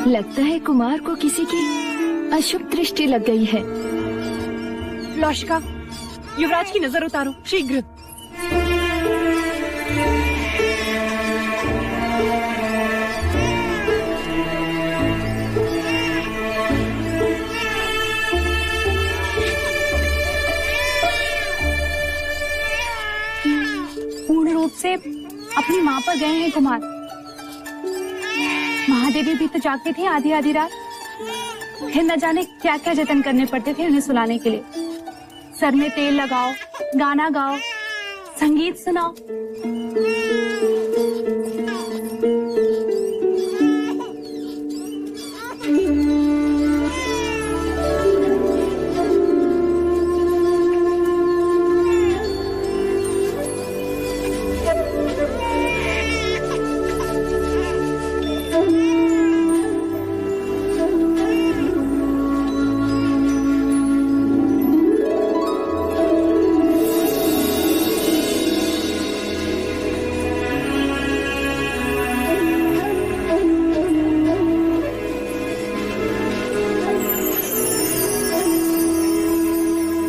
लगता है कुमार को किसी की अशुभ दृष्टि लग गई है। लौशिका, युवराज की नजर उतारो शीघ्र। पूर्ण रूप से अपनी माँ पर गए हैं कुमार। महादेवी भी तो जागती थी आधी आधी रात, फिर न जाने क्या क्या जतन करने पड़ते थे उन्हें सुलाने के लिए। सर में तेल लगाओ, गाना गाओ, संगीत सुनाओ।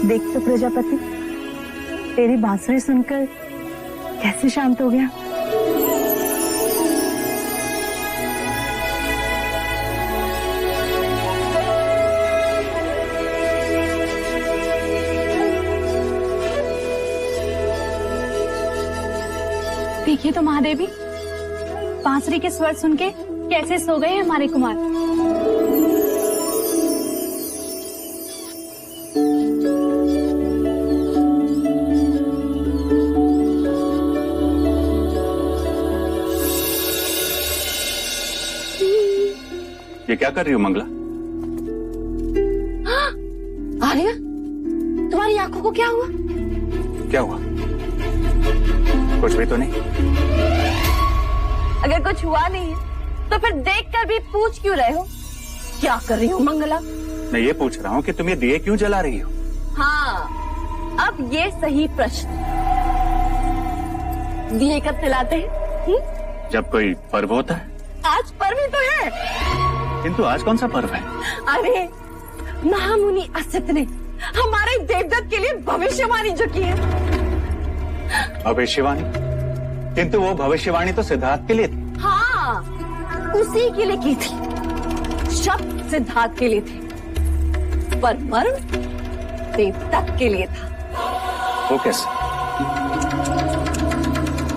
देख तो प्रजापति, तेरी बांसुरी सुनकर कैसे शांत हो गया। देखिए तो महादेवी, बांसुरी के स्वर सुन के कैसे सो गए हैं हमारे कुमार। ये क्या कर रही हो मंगला? आर्या, तुम्हारी आंखों को क्या हुआ? क्या हुआ? कुछ भी तो नहीं। अगर कुछ हुआ नहीं है तो फिर देखकर भी पूछ क्यों रहे हो? क्या कर रही हो मंगला? मैं ये पूछ रहा हूँ कि तुम ये दिए क्यों जला रही हो? हाँ, अब ये सही प्रश्न। दिए कब जलाते हैं? जब कोई पर्व होता है। आज पर्व ही तो है। किंतु आज कौन सा पर्व है? अरे, महामुनि असित ने हमारे देवदत्त के लिए भविष्यवाणी जो की है। भविष्यवाणी? किंतु वो भविष्यवाणी तो सिद्धार्थ के लिए थी। हाँ, उसी के लिए की थी। शब्द सिद्धार्थ के लिए थे, पर मर्म देवदत्त के लिए था। वो कैसे?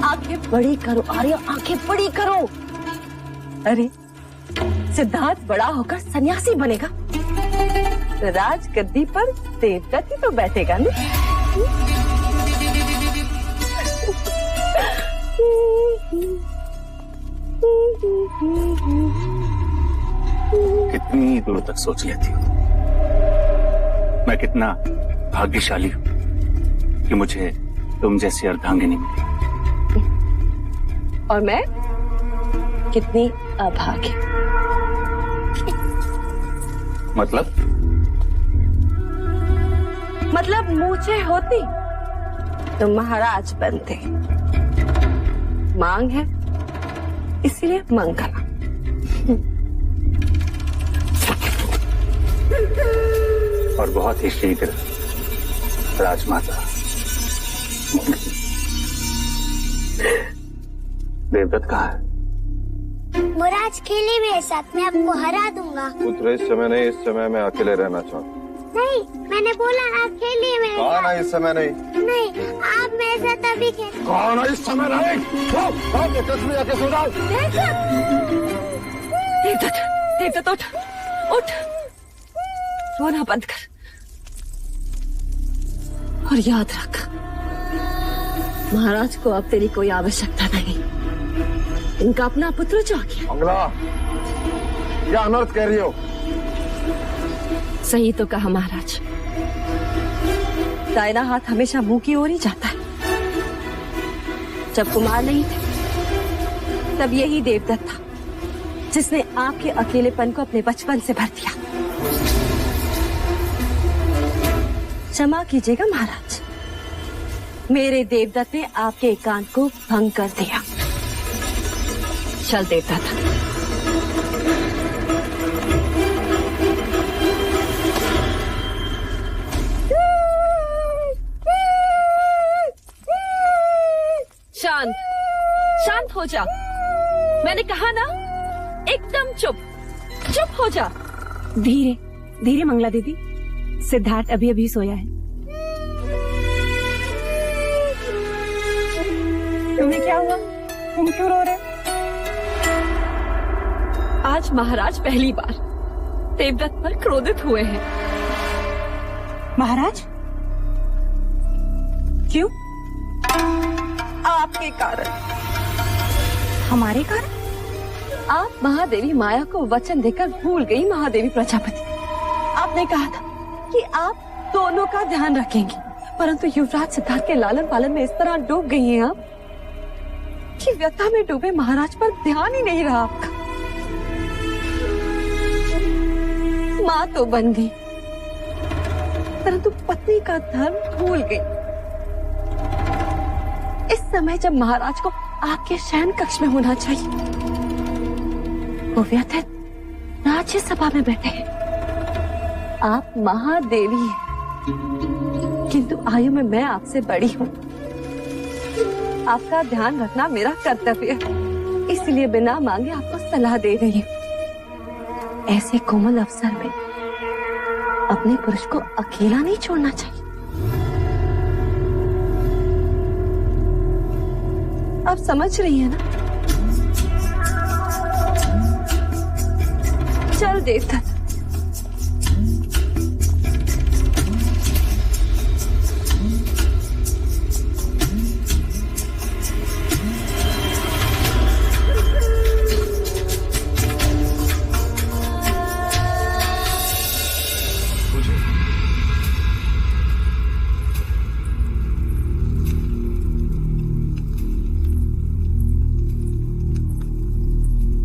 आंखें बड़ी करो आर्य, आंखें बड़ी करो। अरे, सिद्धार्थ बड़ा होकर सन्यासी बनेगा, राज गद्दी पर देवदत्त ही तो बैठेगा ना। कितनी दूर तक सोच लेती हूँ। मैं कितना भाग्यशाली हूँ कि मुझे तुम जैसी अर्धांगिनी मिली। और मैं कितनी अभागी। मतलब मूछें होती तो महाराज बनते। मांग है इसलिए मंगला। और बहुत ही शीघ्र राजमाता देवदत्त कहाँ है? मुराज खेले मेरे साथ, मैं आपको हरा दूंगा। पुत्र, इस समय नहीं, इस समय मैं अकेले रहना चाहता हूँ। नहीं, मैंने बोला आप खेलिए मेरे साथ। कौन है इस समय नहीं? नहीं, आप मेरे साथ अभी खेल। कौन है इस समय नहीं? जाके सो जाओ। देवदत्त उठ, उठ, रोना बंद कर और याद रख, महाराज को अब तेरी कोई आवश्यकता नहीं। इनका अपना पुत्र जाके। मंगला, क्या अनर्थ कह रही हो? सही तो कहा महाराज। दाहिना हाथ हमेशा मुंह की ओर ही जाता है। जब कुमार नहीं थे तब यही देवदत्त था जिसने आपके अकेलेपन को अपने बचपन से भर दिया। क्षमा कीजिएगा महाराज, मेरे देवदत्त ने आपके एकांत को भंग कर दिया। चल देवदत्त, शांत शांत हो जा। मैंने कहा ना, एकदम चुप चुप हो जा। धीरे धीरे मंगला दीदी, सिद्धार्थ अभी अभी सोया है। तुम्हें क्या हुआ? तुम क्यों रो रहे? आज महाराज पहली बार देवव्रत पर क्रोधित हुए हैं। महाराज क्यों? आपके कारण। हमारे कारण? आप महादेवी माया को वचन देकर भूल गई महादेवी प्रजापति। आपने कहा था कि आप दोनों का ध्यान रखेंगे, परंतु युवराज सिद्धार्थ के लालन पालन में इस तरह डूब गई हैं आप कि व्यथा में डूबे महाराज पर ध्यान ही नहीं रहा आपका। माँ तो बन गई, परंतु पत्नी का धर्म भूल गई। इस समय जब महाराज को आके शयन कक्ष में होना चाहिए, वो व्यथित राज्य सभा में बैठे हैं। आप महादेवी हैं, किंतु आयु में मैं आपसे बड़ी हूँ। आपका ध्यान रखना मेरा कर्तव्य है, इसलिए बिना मांगे आपको सलाह दे रही हूँ। ऐसे कोमल अवसर में अपने पुरुष को अकेला नहीं छोड़ना चाहिए। आप समझ रही हैं ना? चल देवदत्त।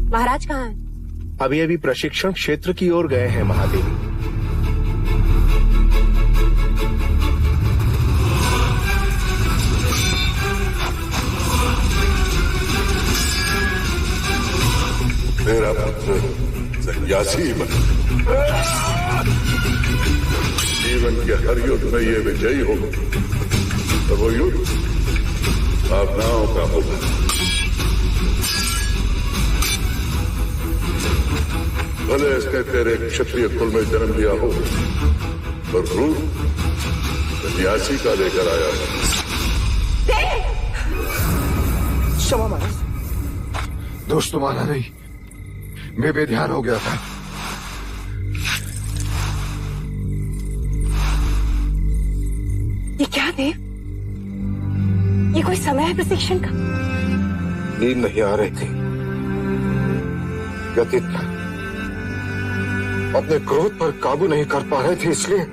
महाराज कहाँ हैं? अभी अभी प्रशिक्षण क्षेत्र की ओर गए हैं महादेवी। मेरा पुत्र सन्यासी बन जीवन के हर युद्ध में ये विजयी होगा, और वो युद्ध भावनाओं का होगा। भले इसने तेरे क्षत्रिय कुल में जन्म लिया हो, पर रूप सन्यासी का लेकर आया है। क्षमा महाराज, दोस्त तुम्हारा नहीं, मैं बेध्यान हो गया था। ये क्या देव? ये कोई समय है प्रशिक्षण का? नींद नहीं आ रही थी, व्यतीत था, अपने क्रोध पर काबू नहीं कर पा रहे थे, इसलिए।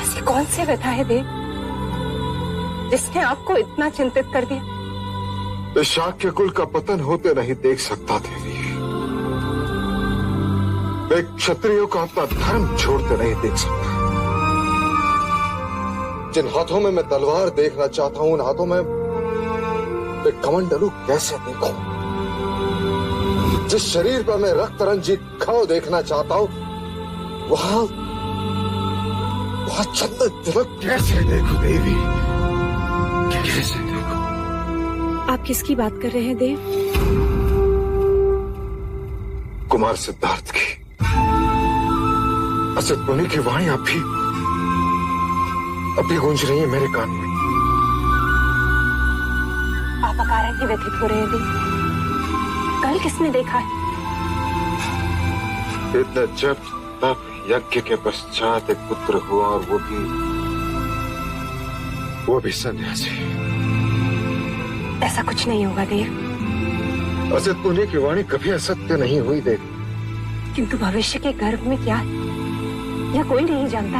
ऐसी कौन सी व्यथा है देव जिसने आपको इतना चिंतित कर दिया? इस शाक्य कुल का पतन होते नहीं देख सकता देवी। मैं क्षत्रियों का अपना धर्म छोड़ते नहीं देख सकता। जिन हाथों में मैं तलवार देखना चाहता हूं, उन हाथों में मैं कमंडलू कैसे देखूं? जिस शरीर पर मैं रक्त रंजित घाव देखना चाहता हूं, वहां चंदन तिलक कैसे देखूं देवी? कैसे देखूं? आप किसकी बात कर रहे हैं देव? कुमार सिद्धार्थ की, असत मुनि की वाणी अभी गूंज रही है मेरे कान में। आप अकारण ही व्यथित हो रहे हैं देव। कल किसने देखा है? इतना जब तप यज्ञ के पश्चात एक पुत्र हुआ, और वो भी सन्यासी। ऐसा कुछ नहीं होगा देव। असत मुनि की वाणी कभी असत्य नहीं हुई देव। किंतु भविष्य के गर्भ में क्या है, यह कोई नहीं जानता।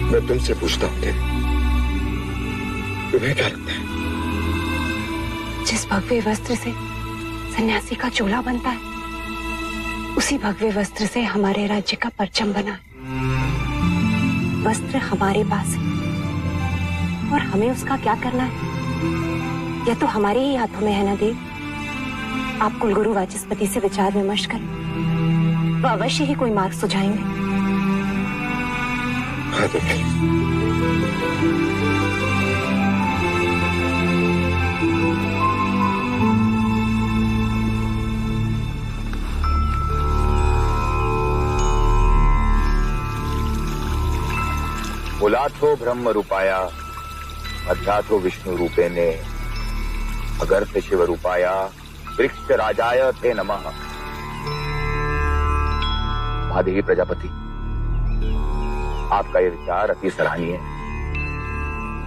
मैं तुमसे पूछता हूं देव, तुम्हें क्या लगता है? जिस भव्य वस्त्र से सन्यासी का चोला बनता है, उसी भव्य वस्त्र से हमारे राज्य का परचम बना है। वस्त्र हमारे पास है, और हमें उसका क्या करना है, यह तो हमारे ही हाथों में है ना देव। आप कुलगुरु वाचस्पति से विचार विमर्श करें, तो अवश्य ही कोई मार्ग सुझाएंगे। हाँ देखिए, मूलाथो ब्रह्म रूपाया मध्याथो विष्णु रूपेणे अगर्थ शिव रूपाया वृक्ष राजाय ते नमः। महादेवी प्रजापति, आपका यह विचार अति सराहनीय है।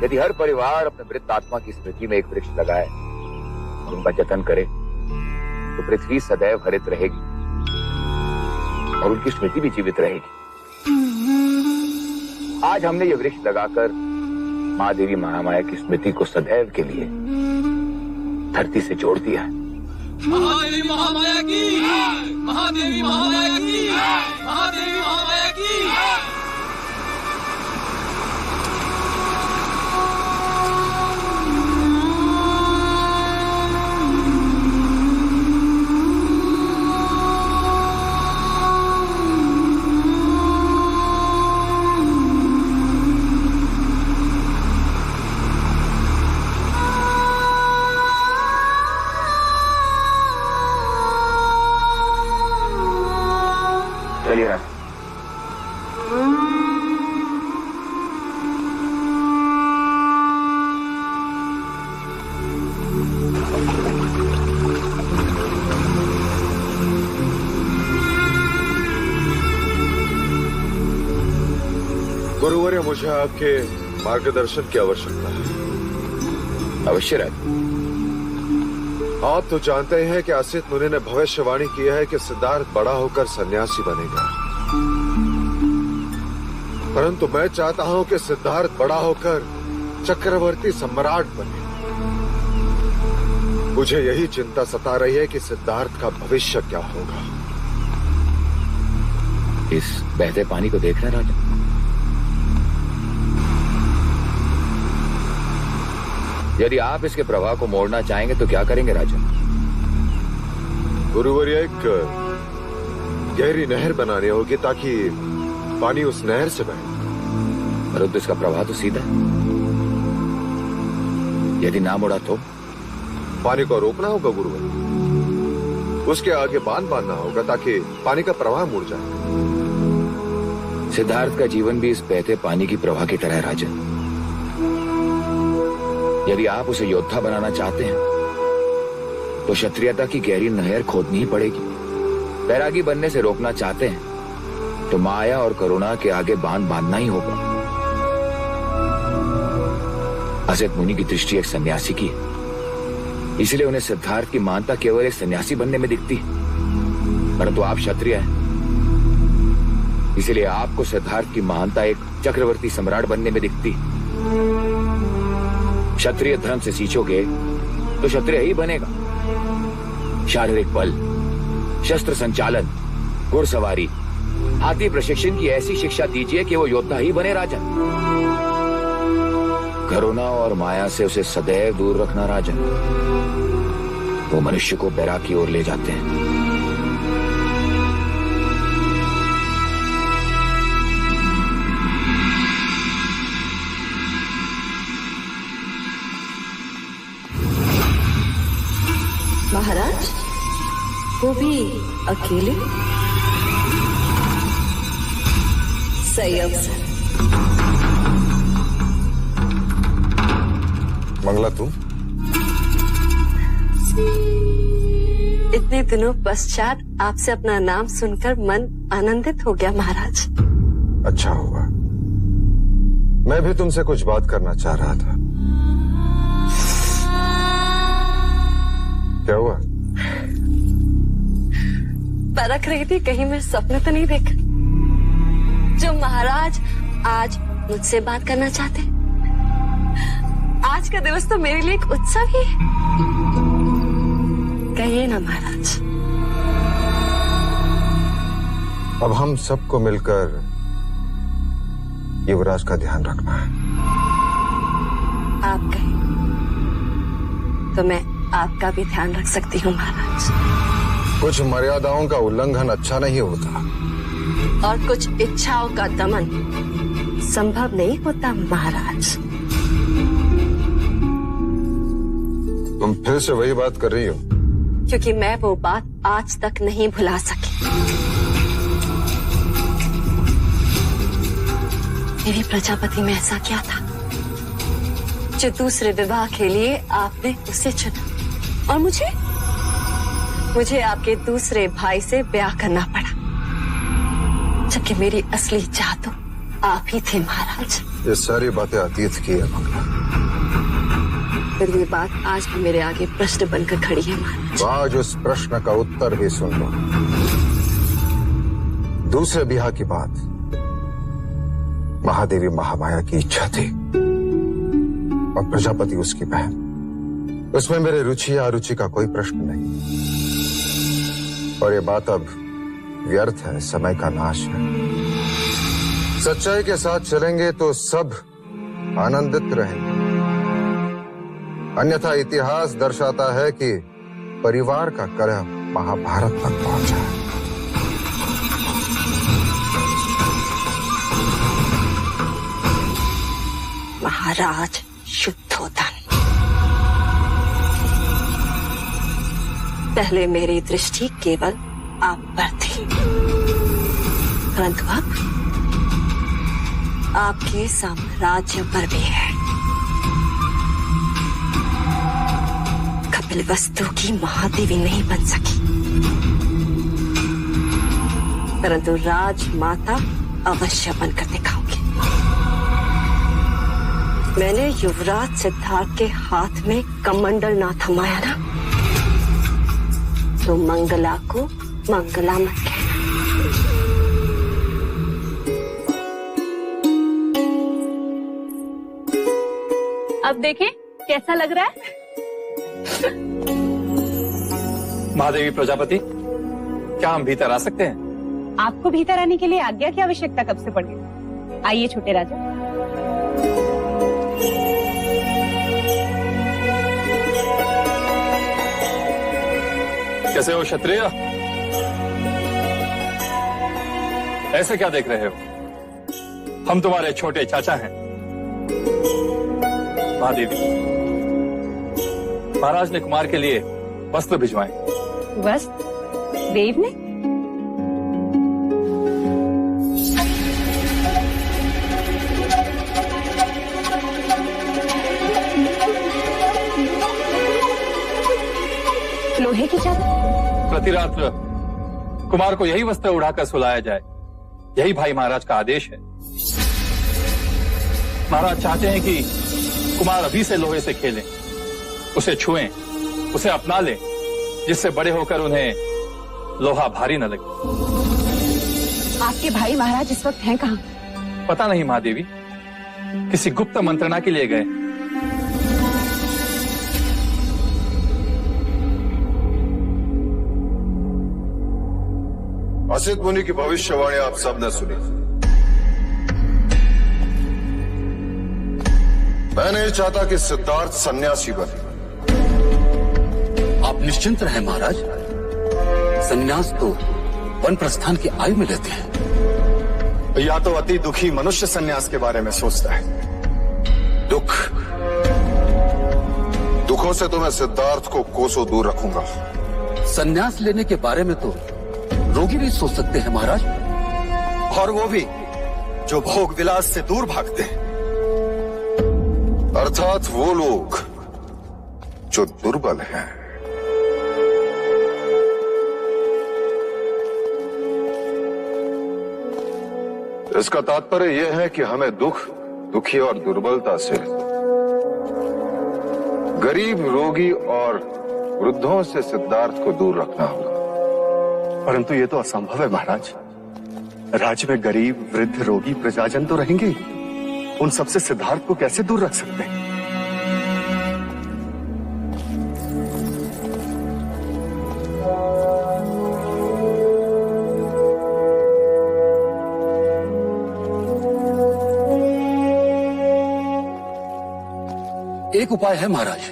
यदि हर परिवार अपने मृत आत्मा की स्मृति में एक वृक्ष लगाए और उनका जतन करे तो पृथ्वी सदैव हरित रहेगी और उनकी स्मृति भी जीवित रहेगी। आज हमने ये वृक्ष लगाकर माँ देवी महामाया की स्मृति को सदैव के लिए धरती से जोड़ दिया है। महादेवी महामाया की, महादेवी महामाया की, महादेवी महामाया की। चलिए गुरुवर्य, मुझे आपके मार्गदर्शन की आवश्यकता है। अवश्य राज। आप तो जानते हैं कि असित मुनि ने भविष्यवाणी किया है कि सिद्धार्थ बड़ा होकर सन्यासी बनेगा, परंतु मैं चाहता हूं कि सिद्धार्थ बड़ा होकर चक्रवर्ती सम्राट बने। मुझे यही चिंता सता रही है कि सिद्धार्थ का भविष्य क्या होगा। इस बहते पानी को देख रहे हैं राजा? यदि आप इसके प्रवाह को मोड़ना चाहेंगे तो क्या करेंगे राजा? गुरुवर्य, एक गहरी नहर बनानी होगी ताकि पानी उस नहर से बहे। परंतु इसका प्रवाह तो सीधा है। यदि ना मुड़ा तो पानी को रोकना होगा गुरुवर्य। उसके आगे बांध बांधना होगा ताकि पानी का प्रवाह मुड़ जाए। सिद्धार्थ का जीवन भी इस बहते पानी की प्रवाह की तरह है राजा। यदि आप उसे योद्धा बनाना चाहते हैं तो क्षत्रियता की गहरी नहर खोदनी ही पड़ेगी। बैरागी बनने से रोकना चाहते हैं तो माया और करुणा के आगे बांध बांधना ही होगा। असित मुनि की दृष्टि एक सन्यासी की है, इसलिए उन्हें सिद्धार्थ की महानता केवल एक सन्यासी बनने में दिखती है। परंतु आप क्षत्रिय हैं, इसलिए आपको सिद्धार्थ की महानता एक चक्रवर्ती सम्राट बनने में दिखती है। क्षत्रिय धर्म से सींचोगे तो क्षत्रिय ही बनेगा। शारीरिक बल, शस्त्र संचालन, घुड़सवारी, हाथी प्रशिक्षण की ऐसी शिक्षा दीजिए कि वो योद्धा ही बने राजा। करुणा और माया से उसे सदैव दूर रखना राजा। वो मनुष्य को बैराग की ओर ले जाते हैं। महाराज, वो भी अकेले? सही अवसर। मंगला, तुम इतने दिनों पश्चात आपसे अपना नाम सुनकर मन आनंदित हो गया महाराज। अच्छा हुआ। मैं भी तुमसे कुछ बात करना चाह रहा था। क्या हुआ? परख रही थी कहीं मैं सपने तो नहीं देखा जो महाराज आज मुझसे बात करना चाहते। आज का दिवस तो मेरे लिए एक उत्सव ही है। कहिए ना महाराज। अब हम सबको मिलकर युवराज का ध्यान रखना है। आप कहें तो मैं आपका भी ध्यान रख सकती हूँ महाराज। कुछ मर्यादाओं का उल्लंघन अच्छा नहीं होता, और कुछ इच्छाओं का दमन संभव नहीं होता महाराज। तुम फिर से वही बात कर रही हो? क्योंकि मैं वो बात आज तक नहीं भुला सकी। देवी प्रजापति में ऐसा क्या था जो दूसरे विवाह के लिए आपने उसे चुना और मुझे आपके दूसरे भाई से ब्याह करना पड़ा, जबकि मेरी असली चाह तो आप ही थे महाराज। ये सारी बातें अतीत की है मंगला। फिर ये बात आज भी मेरे आगे प्रश्न बनकर खड़ी है महाराज। तो आज उस प्रश्न का उत्तर भी सुन लो। दूसरे ब्याह की बात महादेवी महामाया की इच्छा थी और प्रजापति उसकी बहन। उसमें मेरे रुचि या अरुचि का कोई प्रश्न नहीं, और ये बात अब व्यर्थ है, समय का नाश है। सच्चाई के साथ चलेंगे तो सब आनंदित रहेंगे, अन्यथा इतिहास दर्शाता है कि परिवार का कलह महाभारत तक पहुंचा है। महाराज शुद्धोधन, पहले मेरी दृष्टि केवल आप पर थी, परंतु अब आपके साम्राज्य पर भी है। कपिलवस्तु की महादेवी नहीं बन सकी, परंतु राजमाता अवश्य बनकर दिखाऊंगी। मैंने युवराज सिद्धार्थ के हाथ में कमंडल ना थमाया ना, तो मंगला को मंगला मत कहना। अब देखें कैसा लग रहा है। महादेवी प्रजापति, क्या हम भीतर आ सकते हैं? आपको भीतर आने के लिए आज्ञा की आवश्यकता कब से पड़ गई? आइए छोटे राजा। कैसे हो क्षत्रिय? ऐसे क्या देख रहे हो? हम तुम्हारे छोटे चाचा हैं। महादेवी, महाराज ने कुमार के लिए वस्त्र भिजवाए। वस्त्र? देव ने? लोहे की चादर? प्रतिरात्र कुमार को यही वस्त्र उड़ाकर सुलाया जाए, यही भाई महाराज का आदेश है। महाराज चाहते हैं कि कुमार अभी से लोहे से खेलें, उसे छुएं, उसे अपना लें, जिससे बड़े होकर उन्हें लोहा भारी न लगे। आपके भाई महाराज इस वक्त हैं कहाँ? पता नहीं महादेवी, किसी गुप्त मंत्रणा के लिए गए। असित मुनि की भविष्यवाणी आप सबने सुनी। मैं नहीं चाहता कि सिद्धार्थ सन्यासी बने। आप निश्चिंत रहें महाराज, सन्यास तो वन प्रस्थान की आयु में लेते हैं। या तो अति दुखी मनुष्य सन्यास के बारे में सोचता है। दुखों से तो मैं सिद्धार्थ को कोसों दूर रखूंगा। सन्यास लेने के बारे में तो रोगी भी सोच सकते हैं महाराज, और वो भी जो भोग विलास से दूर भागते हैं। अर्थात वो लोग जो दुर्बल हैं। इसका तात्पर्य यह है कि हमें दुख, दुखी और दुर्बलता से, गरीब, रोगी और वृद्धों से सिद्धार्थ को दूर रखना होगा। परंतु ये तो असंभव है महाराज। राज्य में गरीब, वृद्ध, रोगी, प्रजाजन तो रहेंगे ही। उन सबसे सिद्धार्थ को कैसे दूर रख सकते हैं? एक उपाय है महाराज।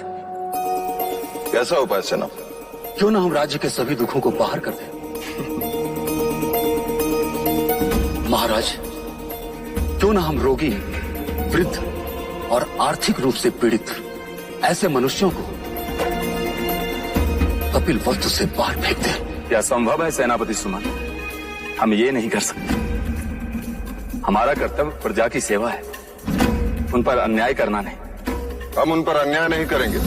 कैसा उपाय सेना? क्यों ना हम राज्य के सभी दुखों को बाहर कर दें। महाराज, क्यों ना हम रोगी, वृद्ध और आर्थिक रूप से पीड़ित ऐसे मनुष्यों को कपिल वस्तु से बाहर फेंक दें। यह संभव है सेनापति सुमन, हम ये नहीं कर सकते। हमारा कर्तव्य प्रजा की सेवा है, उन पर अन्याय करना नहीं। हम उन पर अन्याय नहीं करेंगे,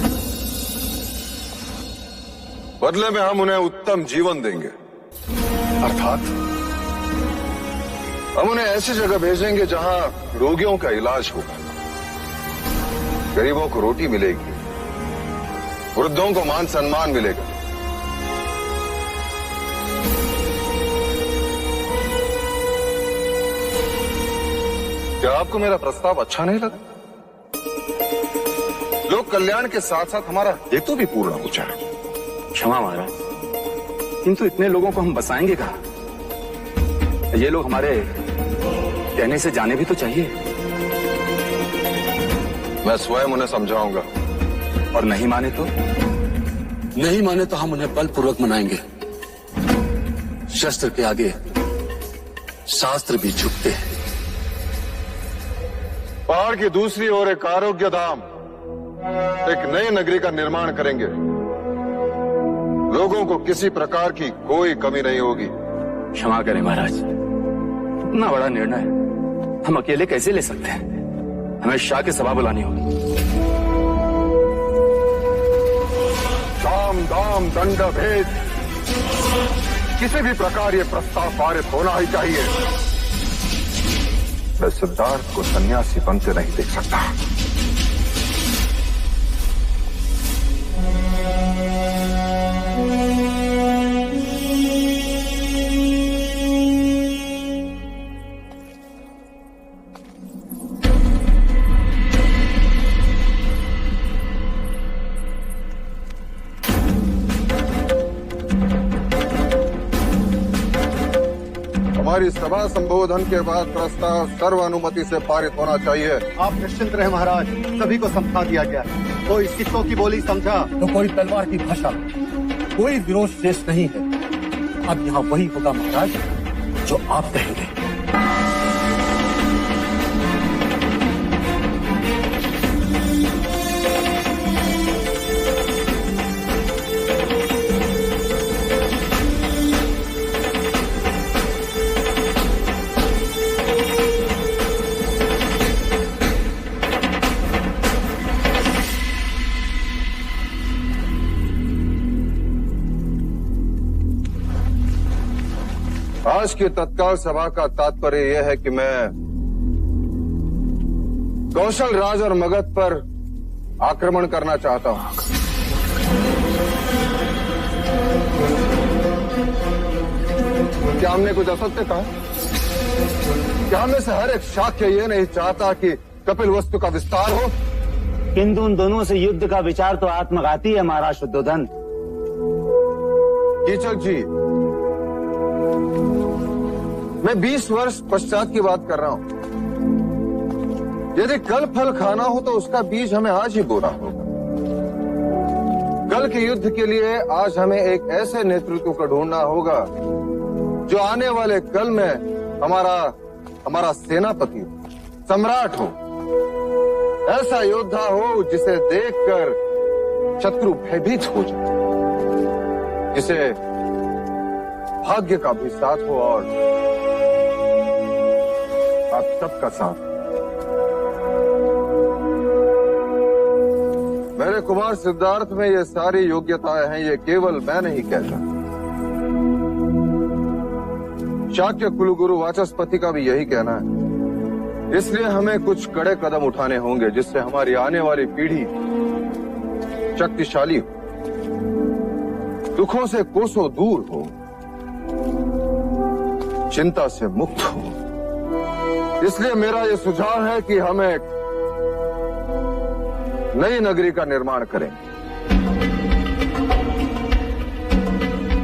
बदले में हम उन्हें उत्तम जीवन देंगे। अर्थात हम उन्हें ऐसी जगह भेजेंगे जहां रोगियों का इलाज होगा, गरीबों को रोटी मिलेगी, वृद्धों को मान सम्मान मिलेगा। क्या आपको मेरा प्रस्ताव अच्छा नहीं लगा? लोक कल्याण के साथ साथ हमारा हेतु भी पूर्ण हो जाए। क्षमा महाराज, किंतु इतने लोगों को हम बसाएंगे कहाँ? ये लोग हमारे कहने से जाने भी तो चाहिए। मैं स्वयं उन्हें समझाऊंगा। और नहीं माने तो? नहीं माने तो हम उन्हें बलपूर्वक मनाएंगे। शस्त्र के आगे शास्त्र भी झुकते हैं। पहाड़ की दूसरी ओर एक आरोग्य धाम, एक नई नगरी का निर्माण करेंगे। लोगों को किसी प्रकार की कोई कमी नहीं होगी। क्षमा करें महाराज, इतना बड़ा निर्णय हम अकेले कैसे ले सकते हैं? हमें शाह की सभा बुलानी होगी। साम दाम दंड भेद, किसी भी प्रकार ये प्रस्ताव पारित होना ही चाहिए। मैं सिद्धार्थ को सन्यासी बनते नहीं देख सकता। हमारी सभा संबोधन के बाद प्रस्ताव सर्वानुमति से पारित होना चाहिए। आप निश्चिंत रहे महाराज, सभी को समझा दिया गया। कोई सिक्कों की बोली समझा तो कोई तलवार की भाषा, कोई विरोध शेष नहीं है। अब यहाँ वही होगा महाराज जो आप कहेंगे। आज की तत्काल सभा का तात्पर्य यह है कि मैं कौशल राज और मगध पर आक्रमण करना चाहता हूं। क्या हमने कुछ असत्य कहा? क्या हमें से हर एक शाक्य ये नहीं चाहता कि कपिल वस्तु का विस्तार हो? किंतु उन दोनों से युद्ध का विचार तो आत्मघाती है महाराज शुद्धोधन। कीचक जी, मैं 20 वर्ष पश्चात की बात कर रहा हूं। यदि कल फल खाना हो तो उसका बीज हमें आज ही बोना होगा। कल के युद्ध के लिए आज हमें एक ऐसे नेतृत्व को ढूंढना होगा जो आने वाले कल में हमारा सेनापति हो, सम्राट हो, ऐसा योद्धा हो जिसे देखकर शत्रु भयभीत हो जाए, जिसे भाग्य का भी साथ हो और आप सबका साथ। मेरे कुमार सिद्धार्थ में ये सारी योग्यताएं हैं, ये केवल मैं नहीं कहता। शाक्य कुलगुरु वाचस्पति का भी यही कहना है। इसलिए हमें कुछ कड़े कदम उठाने होंगे जिससे हमारी आने वाली पीढ़ी शक्तिशाली हो, दुखों से कोसों दूर हो, चिंता से मुक्त हो। इसलिए मेरा यह सुझाव है कि हम एक नई नगरी का निर्माण करें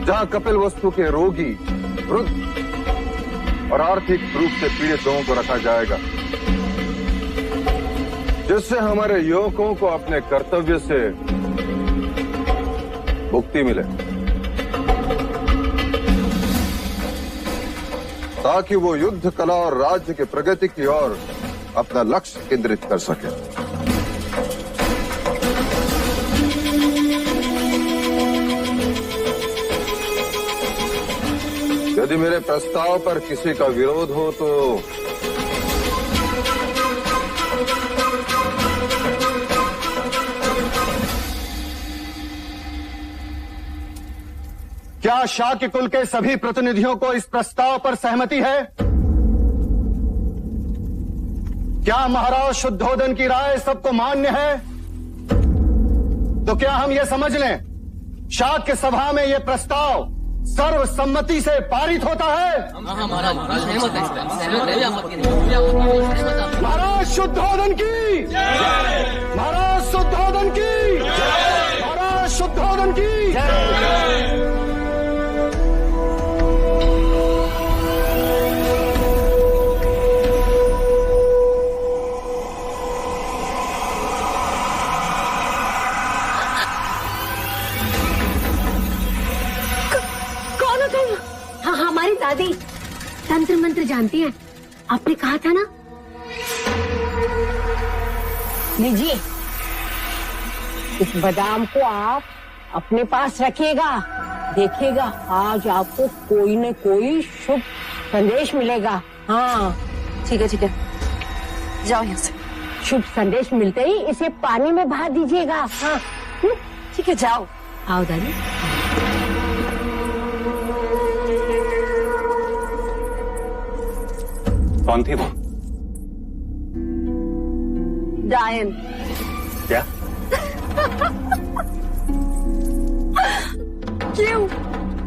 जहां कपिल वस्तु के रोगी, वृद्ध और आर्थिक रूप से पीड़ित लोगों को रखा जाएगा, जिससे हमारे युवकों को अपने कर्तव्य से मुक्ति मिले। ताकि वो युद्ध कला और राज्य की प्रगति की ओर अपना लक्ष्य केंद्रित कर सके। यदि मेरे प्रस्ताव पर किसी का विरोध हो तो क्या शाक्य कुल के सभी प्रतिनिधियों को इस प्रस्ताव पर सहमति है? क्या महाराज शुद्धोदन की राय सबको मान्य है? तो क्या हम ये समझ लें शाक्य सभा में ये प्रस्ताव सर्वसम्मति से पारित होता है? महाराज शुद्धोदन की, महाराज शुद्धोदन की, महाराज शुद्धोदन की। हमारी दादी तंत्र मंत्र जानती है, आपने कहा था ना। लीजिए, इस बादाम को आप अपने पास रखिएगा, देखिएगा आज आपको कोई न कोई शुभ संदेश मिलेगा। हाँ ठीक है, ठीक है, जाओ यहाँ से। शुभ संदेश मिलते ही इसे पानी में बहा दीजिएगा। हाँ ठीक है, जाओ। आओ दादी। कौन थी वो? डायन। क्या? क्यों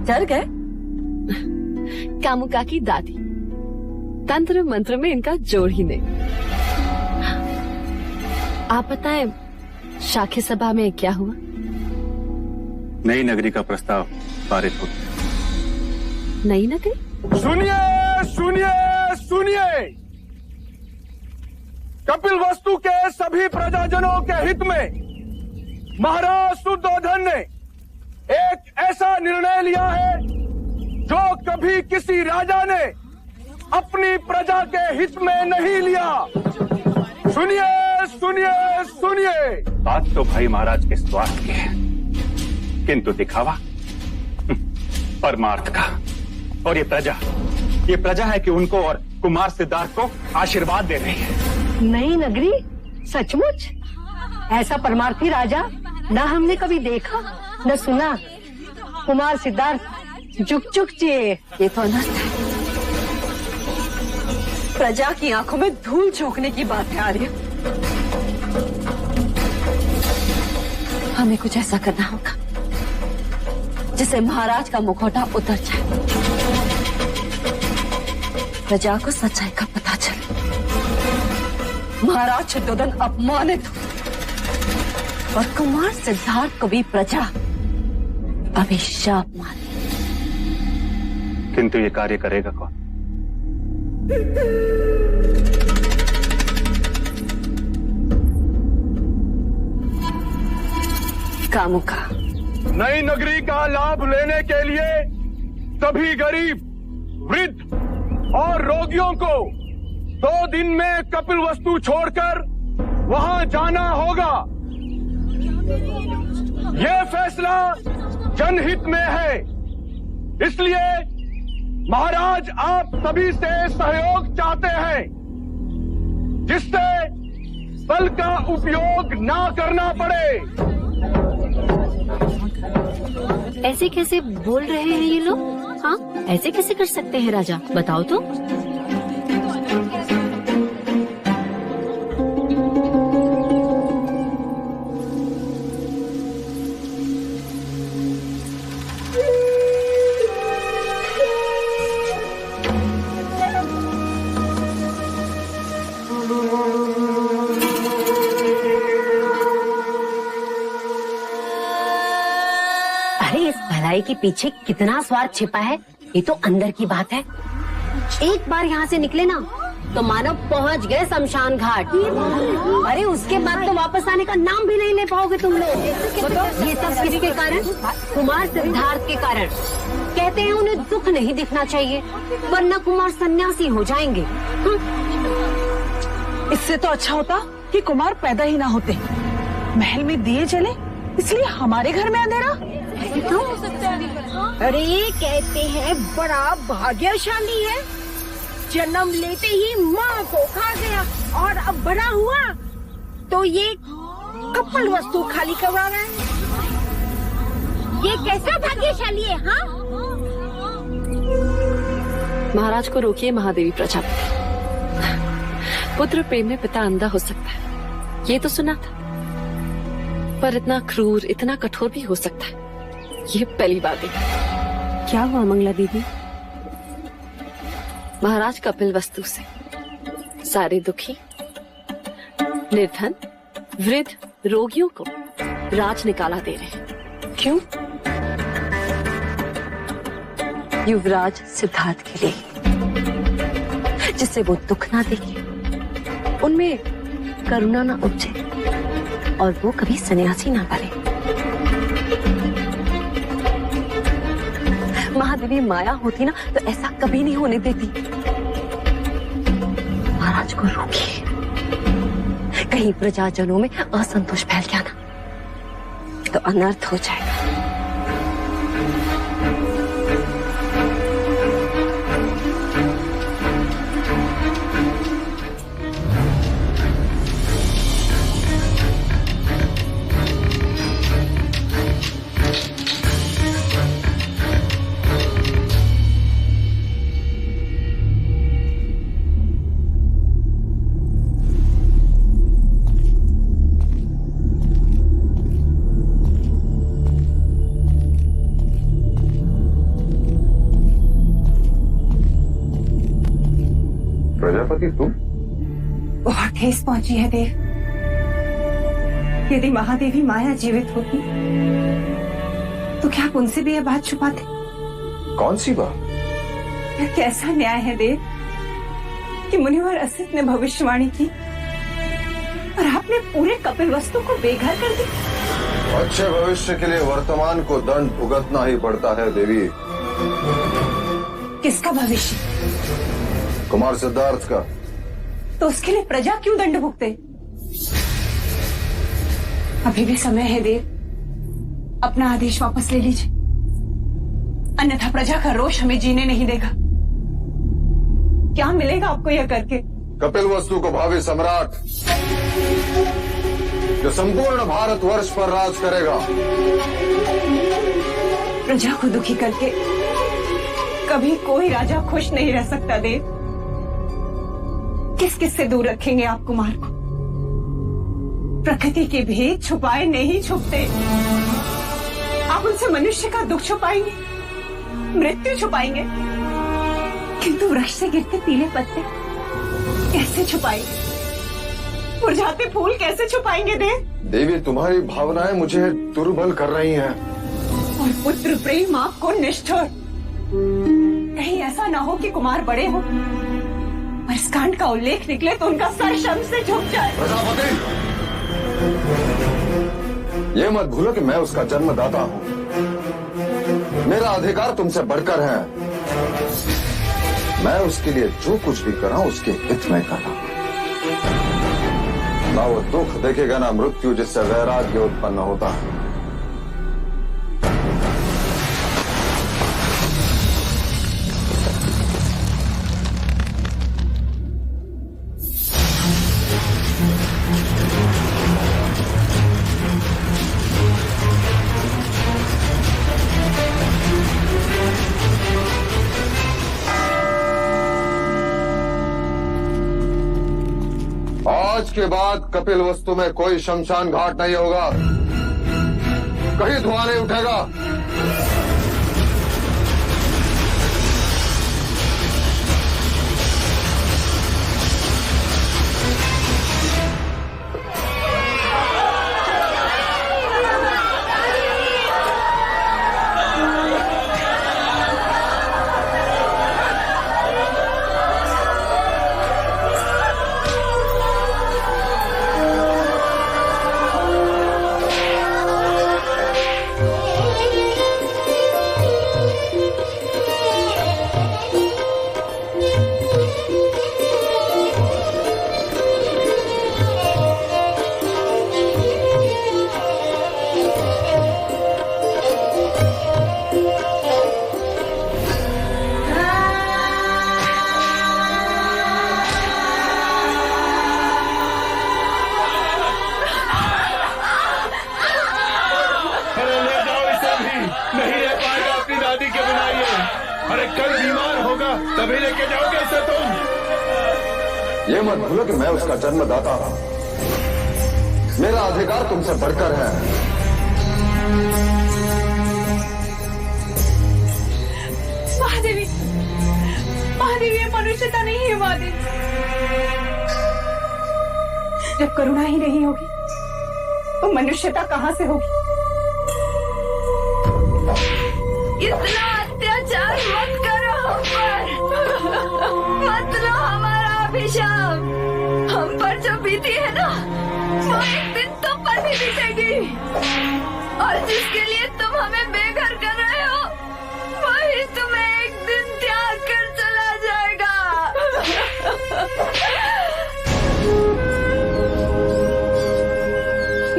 डर गए? कामुका की दादी, तंत्र मंत्र में इनका जोड़ ही नहीं। आप बताएं शाक्य सभा में क्या हुआ? नई नगरी का प्रस्ताव पारित हो गया। नई नगरी? सुनिए सुनिए सुनिए, कपिल वस्तु के सभी प्रजाजनों के हित में महाराज शुद्धोधन ने एक ऐसा निर्णय लिया है जो कभी किसी राजा ने अपनी प्रजा के हित में नहीं लिया। सुनिए सुनिए सुनिए। बात तो भाई महाराज के स्वार्थ की है, किंतु दिखावा परमार्थ का। और ये प्रजा है कि उनको और कुमार सिद्धार्थ को आशीर्वाद दे रही है। नई नगरी? सचमुच? ऐसा परमार्थी राजा ना हमने कभी देखा न सुना। कुमार सिद्धार्थ जुक जुक जिए। ये तो अनर्थ है, प्रजा की आंखों में धूल झोंकने की बात है आर्य। हमें कुछ ऐसा करना होगा जिससे महाराज का मुखौटा उतर जाए, प्रजा को सच्चाई का पता चले, महाराज शुद्धोधन अपमानित हो और कुमार सिद्धार्थ को भी प्रजा अभिशाप माने। किंतु ये कार्य करेगा कौन? कामुका। नई नगरी का लाभ लेने के लिए सभी गरीब, वृद्ध और रोगियों को 2 दिन में कपिल वस्तु छोड़कर वहां जाना होगा। ये फैसला जनहित में है, इसलिए महाराज आप सभी से सहयोग चाहते हैं जिससे बल का उपयोग ना करना पड़े। ऐसे कैसे बोल रहे हैं ये लोग? हाँ, ऐसे कैसे कर सकते हैं राजा, बताओ तो। भलाई के पीछे कितना स्वार्थ छिपा है, ये तो अंदर की बात है। एक बार यहाँ से निकले ना तो मानो पहुंच गए शमशान घाट। अरे उसके बाद तो वापस आने का नाम भी नहीं ले पाओगे तुम लोग। ये सब किसके कारण? कुमार सिद्धार्थ के कारण। कहते हैं उन्हें दुख नहीं दिखना चाहिए वरना कुमार सन्यासी हो जाएंगे। इससे तो अच्छा होता कि कुमार पैदा ही ना होते। महल में दिए जले इसलिए हमारे घर में अंधेरा। अरे कहते हैं बड़ा भाग्यशाली है, जन्म लेते ही माँ को खा गया और अब बड़ा हुआ तो ये कपल वस्तु खाली करवा रहा है। ये कैसा भाग्यशाली है? हाँ महाराज को रोकिए महादेवी प्रजापति। पुत्र प्रेम में पिता अंधा हो सकता है, ये तो सुना था, पर इतना क्रूर इतना कठोर भी हो सकता है ये पहली बात है। क्या हुआ मंगला दीदी? महाराज कपिल वस्तु से सारे दुखी निर्धन वृद्ध रोगियों को राज निकाला दे रहे हैं। क्यों? युवराज सिद्धार्थ के लिए, जिससे वो दुख ना देखे, उनमें करुणा ना उपजे और वो कभी सन्यासी ना बने। महादेवी माया होती ना तो ऐसा कभी नहीं होने देती। महाराज को रोकिए, कहीं प्रजाजनों में असंतोष फैल गया ना तो अनर्थ हो जाएगा। प्रजापति तुम? बहुत ठेस पहुंची है देव। यदि महादेवी माया जीवित होती तो क्या आप उनसे भी यह बात छुपाते? कौन सी बात? यह कैसा न्याय है देव कि मुनिवर असित ने भविष्यवाणी की और आपने पूरे कपिल वस्तु को बेघर कर दिया। अच्छे भविष्य के लिए वर्तमान को दंड भुगतना ही पड़ता है देवी। किसका भविष्य? कुमार सिद्धार्थ का। तो उसके लिए प्रजा क्यों दंड भुगते? अभी भी समय है देव, अपना आदेश वापस ले लीजिए, अन्यथा प्रजा का रोष हमें जीने नहीं देगा। क्या मिलेगा आपको यह करके? कपिल वस्तु को भावी सम्राट जो संपूर्ण भारतवर्ष पर राज करेगा। प्रजा को दुखी करके कभी कोई राजा खुश नहीं रह सकता देव। किस किस से दूर रखेंगे आप कुमार को? प्रकृति के भेद छुपाए नहीं छुपते। आप उनसे मनुष्य का दुख छुपाएंगे, मृत्यु छुपाएंगे, किंतु वृक्ष से गिरते पीले पत्ते कैसे छुपाएंगे? मुरझाते फूल कैसे छुपाएंगे देव? देवी तुम्हारी भावनाएं मुझे दुर्बल कर रही हैं। और पुत्र प्रेम आपको निष्ठुर। कहीं ऐसा ना हो कि कुमार बड़े हो और इस कांड का उल्लेख निकले तो उनका सर शर्म से झुक जाए। प्रजापति, ये मत भूलो कि मैं उसका जन्मदाता हूँ। मेरा अधिकार तुमसे बढ़कर है। मैं उसके लिए जो कुछ भी करा उसके हित में करा। ना वो दुख देखेगा ना मृत्यु जिससे वैराग्य उत्पन्न होता है। आज के बाद कपिल वस्तु में कोई शमशान घाट नहीं होगा, कहीं धुआं नहीं उठेगा। कल बीमार होगा तभी लेके जाओगे इसे तुम। ये मत भूलो कि मैं उसका जन्मदाता हूं। मेरा अधिकार तुमसे बढ़कर है। महादेवी, महादेवी ये मनुष्यता नहीं है महादेवी। जब करुणा ही नहीं होगी तो मनुष्यता कहाँ से होगी? इतना अत्याचार मत करो हम पर, मत लो हमारा अभिशाप। हम पर जो बीती है ना वो एक दिन तुम पर भी बीतेगी, और जिसके लिए तुम हमें बेघर कर रहे हो वही तुम्हें एक दिन त्याग कर चला जाएगा।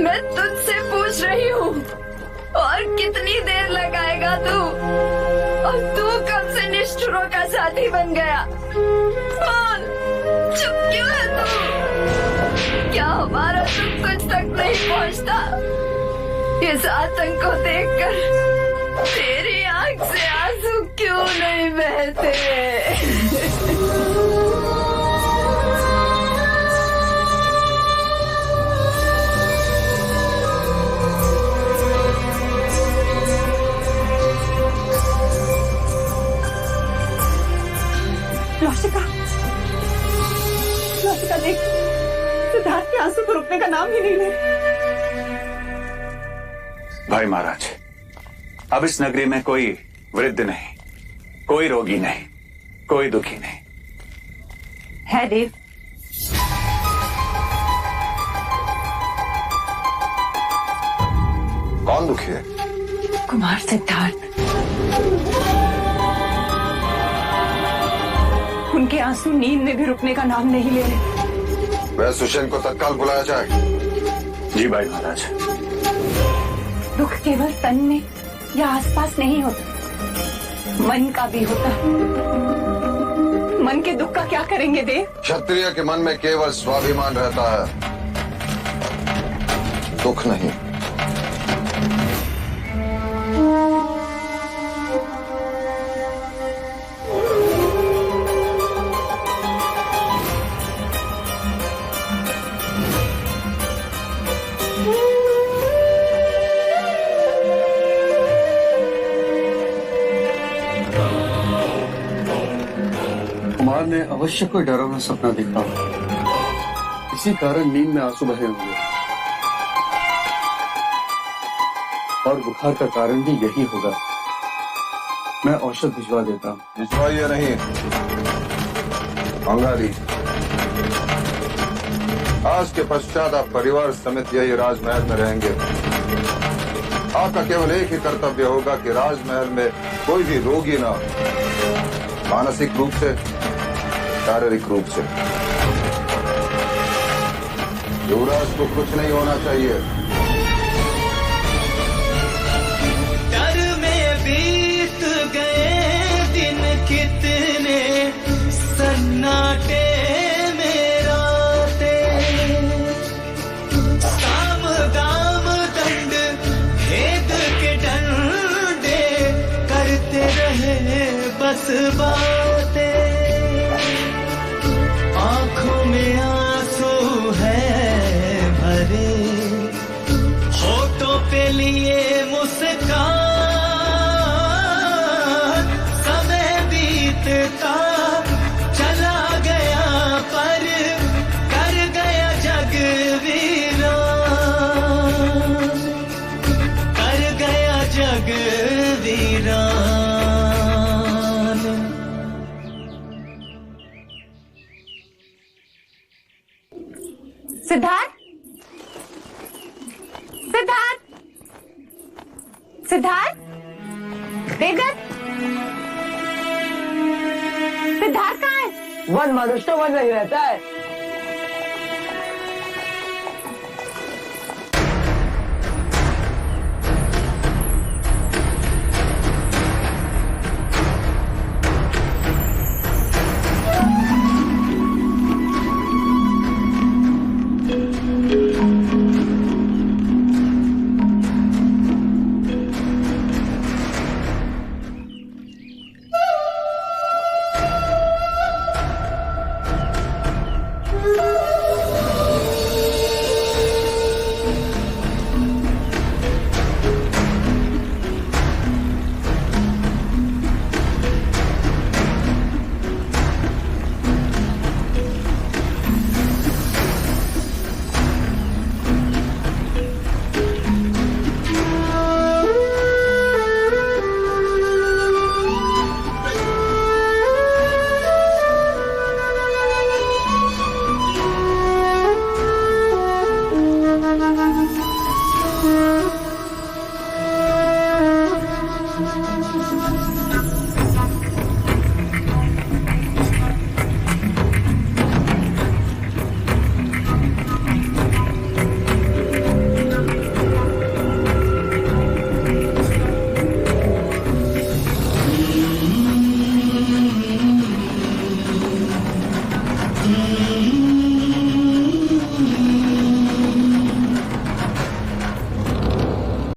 मैं तुझसे पूछ रही हूँ, और कितनी देर लगाएगा तू? और तू कब से निष्ठुरों का साथी बन गया? बोल, चुप क्यों है तू? क्या हमारा दुख कुछ तक नहीं पहुँचता? इस आतंक को देखकर तेरी आंख से आंसू क्यों नहीं बहते? लौशिका देख, सिद्धार्थ के आंसू को रुकने का नाम ही नहीं ले। भाई महाराज, अब इस नगरी में कोई वृद्ध नहीं, कोई रोगी नहीं, कोई दुखी नहीं है देव। कौन दुखी है? कुमार सिद्धार्थ। उनके आंसू नींद में भी रुकने का नाम नहीं ले रहे। वह सुषेण को तत्काल बुलाया जाए। जी भाई महाराज। दुख केवल तन में या आसपास नहीं होता, मन का भी होता। मन के दुख का क्या करेंगे देव? क्षत्रिय के मन में केवल स्वाभिमान रहता है, दुख नहीं। कुमार ने अवश्य कोई डरावना सपना देखा, इसी कारण नींद में आंसू बहे होंगे, और बुखार का कारण भी यही होगा। मैं औषध भिजवा देता हूँ। भिजवाइए नहीं, अंगारी। आज के पश्चात आप परिवार समेत यही राजमहल में रहेंगे। आपका केवल एक ही कर्तव्य होगा कि राजमहल में कोई भी रोगी ना, मानसिक रूप से, शारीरिक रूप से। युवराज को कुछ नहीं होना चाहिए। डर में बीत गए दिन कितने, सन्नाटे में रातें, साम दाम दंड भेद के डंडे करते रहे बस बातें। आंखों में आंसू है भरे, होठों पे लिए मुस्कान, समय बीतता चला गया पर कर गया जग वीरान, कर गया जग वीरान। सिद्धार्थ, सिद्धार्थ, सिद्धार्थ, देवदत्त, सिद्धार्थ कहाँ है? वन मनुष्य तो वन नहीं रहता है।